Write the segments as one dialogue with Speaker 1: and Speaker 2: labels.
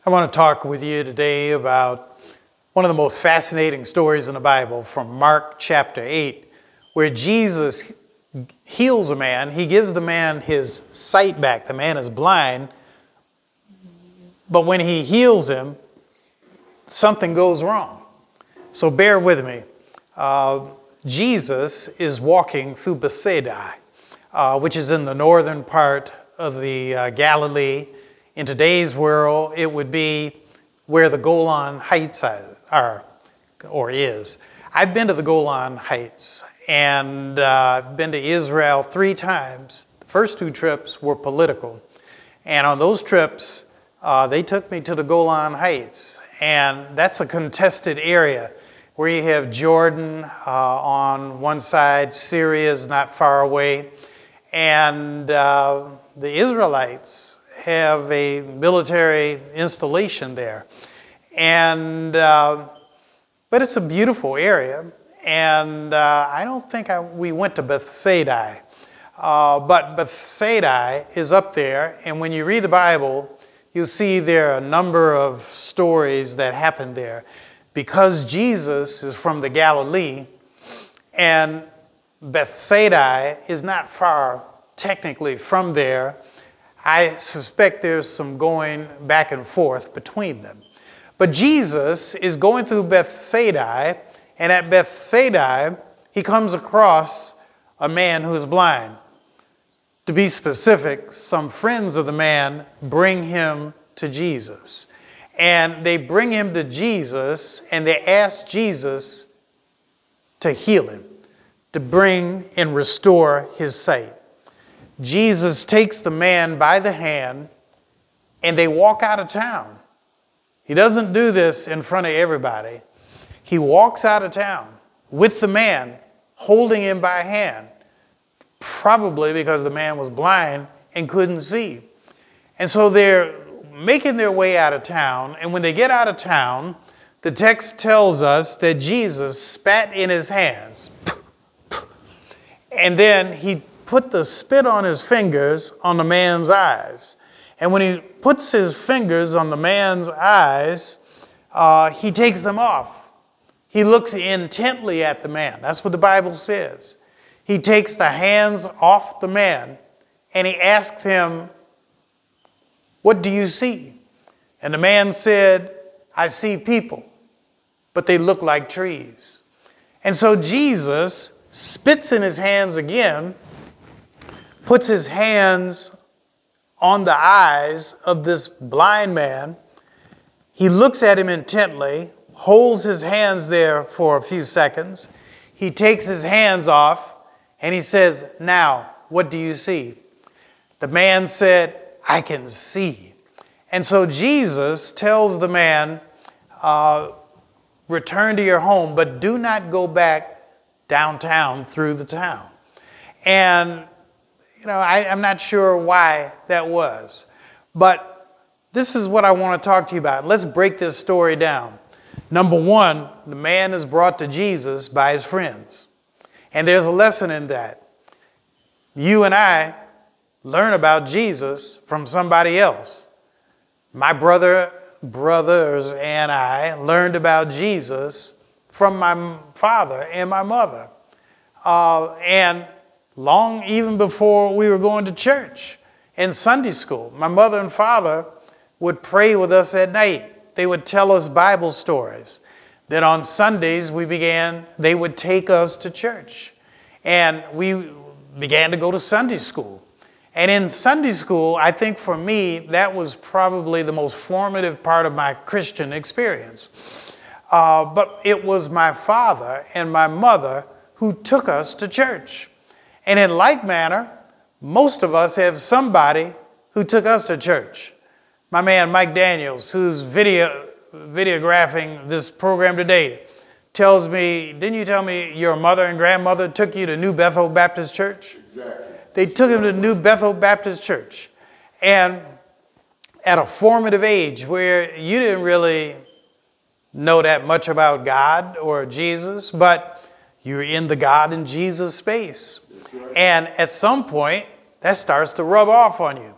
Speaker 1: I want to talk with you today about one of the most fascinating stories in the Bible from Mark chapter 8, where Jesus heals a man. He gives the man his sight back. The man is blind, but when he heals him, something goes wrong. So bear with me. Jesus is walking through Bethsaida, which is in the northern part of the Galilee. In today's world, it would be where the Golan Heights are, or is. I've been to the Golan Heights, and I've been to Israel 3 times. The first 2 trips were political. And on those trips, they took me to the Golan Heights. And that's a contested area where you have Jordan on one side, Syria is not far away. And the Israelites have a military installation there. And but it's a beautiful area. And I don't think we went to Bethsaida. But Bethsaida is up there. And when you read the Bible, you'll see there are a number of stories that happened there. Because Jesus is from the Galilee, and Bethsaida is not far technically from there, I suspect there's some going back and forth between them. But Jesus is going through Bethsaida, and at Bethsaida, he comes across a man who is blind. To be specific, some friends of the man bring him to Jesus. And they bring him to Jesus, and they ask Jesus to heal him, to bring and restore his sight. Jesus takes the man by the hand, and they walk out of town. He doesn't do this in front of everybody. He walks out of town with the man, holding him by hand, probably because the man was blind and couldn't see. And so they're making their way out of town, and when they get out of town, the text tells us that Jesus spat in his hands, and then he put the spit on his fingers on the man's eyes. And when he puts his fingers on the man's eyes, he takes them off. He looks intently at the man. That's what the Bible says. He takes the hands off the man, and he asks him, "What do you see?" And the man said, "I see people, but they look like trees." And so Jesus spits in his hands again, puts his hands on the eyes of this blind man. He looks at him intently, holds his hands there for a few seconds. He takes his hands off, and he says, "Now, what do you see?" The man said, "I can see." And so Jesus tells the man, return to your home, but do not go back downtown through the town. And, I'm not sure why that was. But this is what I want to talk to you about. Let's break this story down. Number 1, the man is brought to Jesus by his friends. And there's a lesson in that. You and I learn about Jesus from somebody else. My brothers and I learned about Jesus from my father and my mother. And long even before we were going to church in Sunday school, my mother and father would pray with us at night. They would tell us Bible stories. Then on Sundays, they would take us to church. And we began to go to Sunday school. And in Sunday school, I think for me, that was probably the most formative part of my Christian experience. But it was my father and my mother who took us to church. And in like manner, most of us have somebody who took us to church. My man, Mike Daniels, who's videographing this program today, tells me, "Didn't you tell me your mother and grandmother took you to New Bethel Baptist Church?"
Speaker 2: Exactly.
Speaker 1: They took him to New Bethel Baptist Church. And at a formative age where you didn't really know that much about God or Jesus, but you're in the God and Jesus space. Right. And at some point, that starts to rub off on you.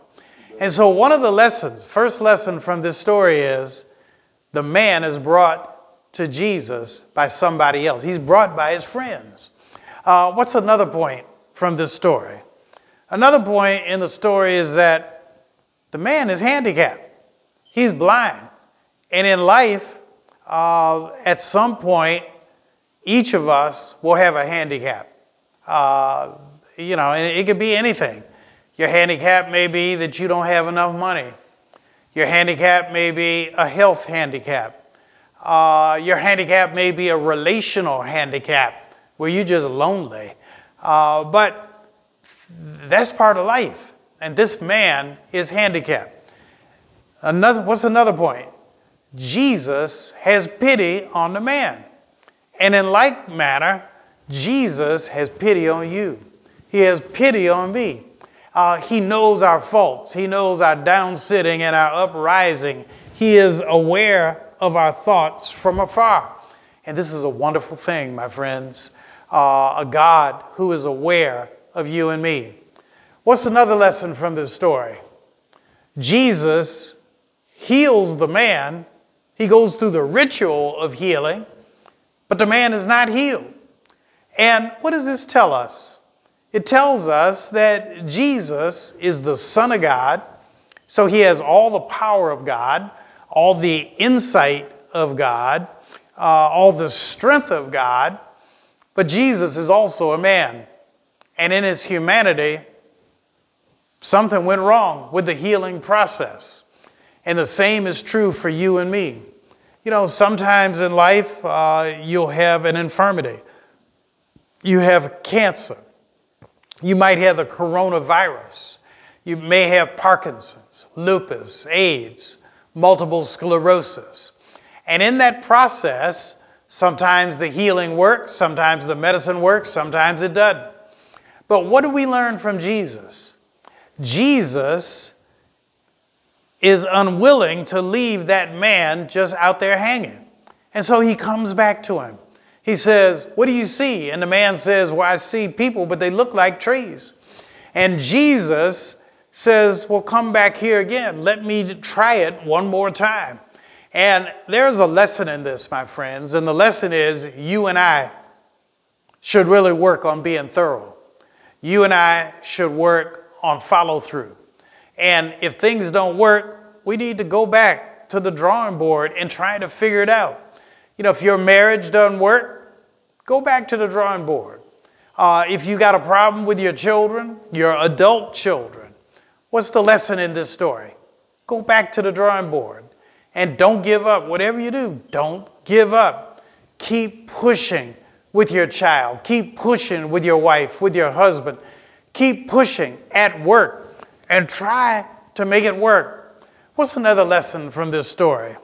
Speaker 1: And so one of the lessons, first lesson from this story is the man is brought to Jesus by somebody else. He's brought by his friends. What's another point from this story? Another point in the story is that the man is handicapped. He's blind. And in life, at some point, each of us will have a handicap. And it could be anything. Your handicap may be that you don't have enough money. Your handicap may be a health handicap. Your handicap may be a relational handicap where you're just lonely. But that's part of life. And this man is handicapped. What's another point? Jesus has pity on the man. And in like manner, Jesus has pity on you. He has pity on me. He knows our faults. He knows our downsitting and our uprising. He is aware of our thoughts from afar. And this is a wonderful thing, my friends. A God who is aware of you and me. What's another lesson from this story? Jesus heals the man. He goes through the ritual of healing, but the man is not healed. And what does this tell us? It tells us that Jesus is the Son of God, so he has all the power of God, all the insight of God, all the strength of God, but Jesus is also a man. And in his humanity, something went wrong with the healing process. And the same is true for you and me. Sometimes in life, you'll have an infirmity. You have cancer. You might have the coronavirus. You may have Parkinson's, lupus, AIDS, multiple sclerosis. And in that process, sometimes the healing works, sometimes the medicine works, sometimes it doesn't. But what do we learn from Jesus? Jesus is unwilling to leave that man just out there hanging. And so he comes back to him. He says, "What do you see?" And the man says, "Well, I see people, but they look like trees." And Jesus says, "Well, come back here again. Let me try it one more time." And there's a lesson in this, my friends. And the lesson is you and I should really work on being thorough. You and I should work on follow through. And if things don't work, we need to go back to the drawing board and try to figure it out. If your marriage doesn't work, go back to the drawing board. If you got a problem with your children, your adult children, what's the lesson in this story? Go back to the drawing board and don't give up. Whatever you do, don't give up. Keep pushing with your child. Keep pushing with your wife, with your husband. Keep pushing at work and try to make it work. What's another lesson from this story?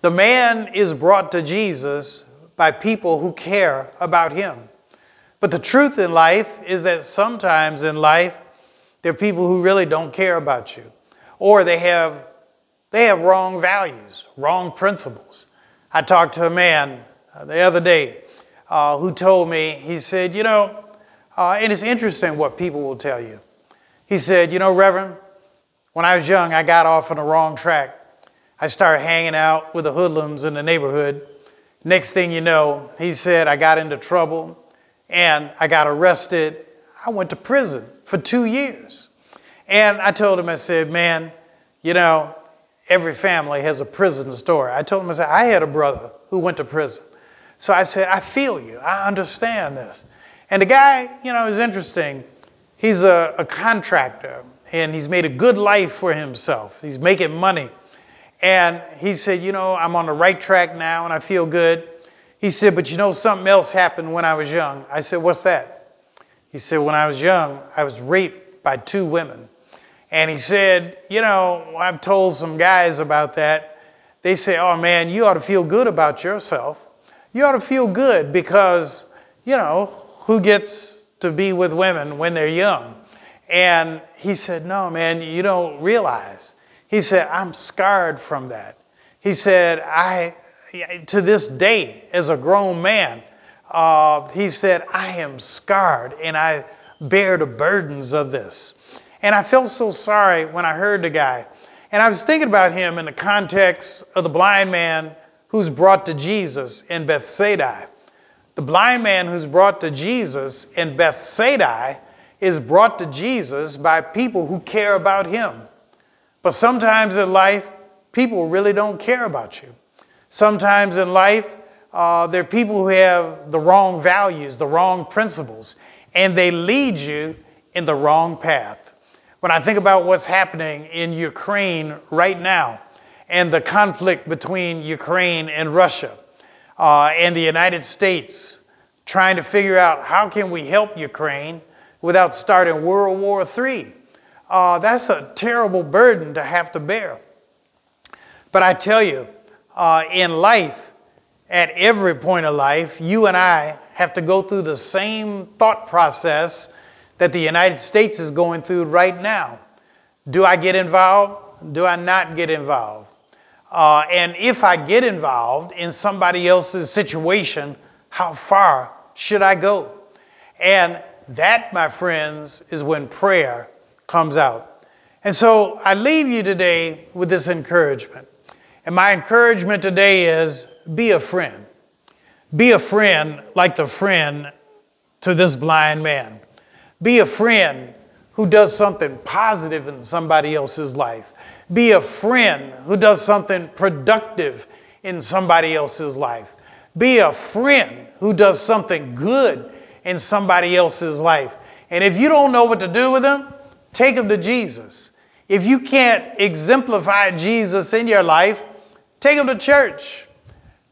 Speaker 1: The man is brought to Jesus by people who care about him. But the truth in life is that sometimes in life, there are people who really don't care about you. Or they have wrong values, wrong principles. I talked to a man the other day who told me, he said, and it's interesting what people will tell you. He said, Reverend, when I was young, I got off on the wrong track. I started hanging out with the hoodlums in the neighborhood. Next thing you know, he said, I got into trouble and I got arrested. I went to prison for 2 years. And I told him, I said, man, every family has a prison story. I told him, I said, I had a brother who went to prison. So I said, I feel you. I understand this. And the guy, is interesting. He's a contractor, and he's made a good life for himself. He's making money. And he said, I'm on the right track now, and I feel good. He said, but something else happened when I was young. I said, what's that? He said, when I was young, I was raped by 2 women. And he said, I've told some guys about that. They say, oh, man, you ought to feel good about yourself. You ought to feel good because, who gets to be with women when they're young? And he said, no, man, you don't realize. He said, I'm scarred from that. He said, to this day, as a grown man, he said, I am scarred and I bear the burdens of this. And I felt so sorry when I heard the guy. And I was thinking about him in the context of the blind man who's brought to Jesus in Bethsaida. The blind man who's brought to Jesus in Bethsaida is brought to Jesus by people who care about him. But sometimes in life, people really don't care about you. Sometimes in life, there are people who have the wrong values, the wrong principles, and they lead you in the wrong path. When I think about what's happening in Ukraine right now and the conflict between Ukraine and Russia and the United States trying to figure out how can we help Ukraine without starting World War III, that's a terrible burden to have to bear. But I tell you, in life, at every point of life, you and I have to go through the same thought process that the United States is going through right now. Do I get involved? Do I not get involved? And if I get involved in somebody else's situation, how far should I go? And that, my friends, is when prayer comes out. And so I leave you today with this encouragement. And my encouragement today is be a friend. Be a friend like the friend to this blind man. Be a friend who does something positive in somebody else's life. Be a friend who does something productive in somebody else's life. Be a friend who does something good in somebody else's life. And if you don't know what to do with them, take them to Jesus. If you can't exemplify Jesus in your life, take them to church.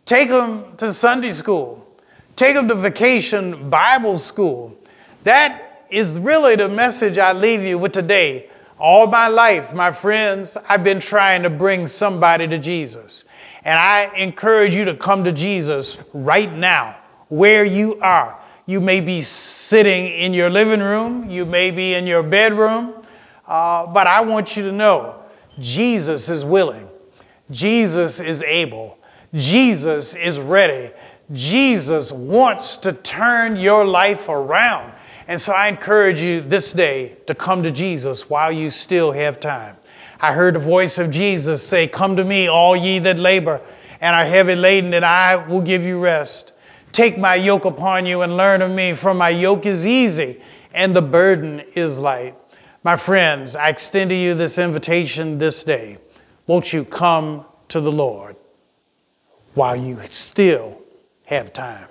Speaker 1: Take them to Sunday school. Take them to vacation Bible school. That is really the message I leave you with today. All my life, my friends, I've been trying to bring somebody to Jesus. And I encourage you to come to Jesus right now, where you are. You may be sitting in your living room. You may be in your bedroom. But I want you to know Jesus is willing. Jesus is able. Jesus is ready. Jesus wants to turn your life around. And so I encourage you this day to come to Jesus while you still have time. I heard the voice of Jesus say, "Come to me, all ye that labor and are heavy laden, and I will give you rest. Take my yoke upon you and learn of me, for my yoke is easy and the burden is light." My friends, I extend to you this invitation this day. Won't you come to the Lord while you still have time?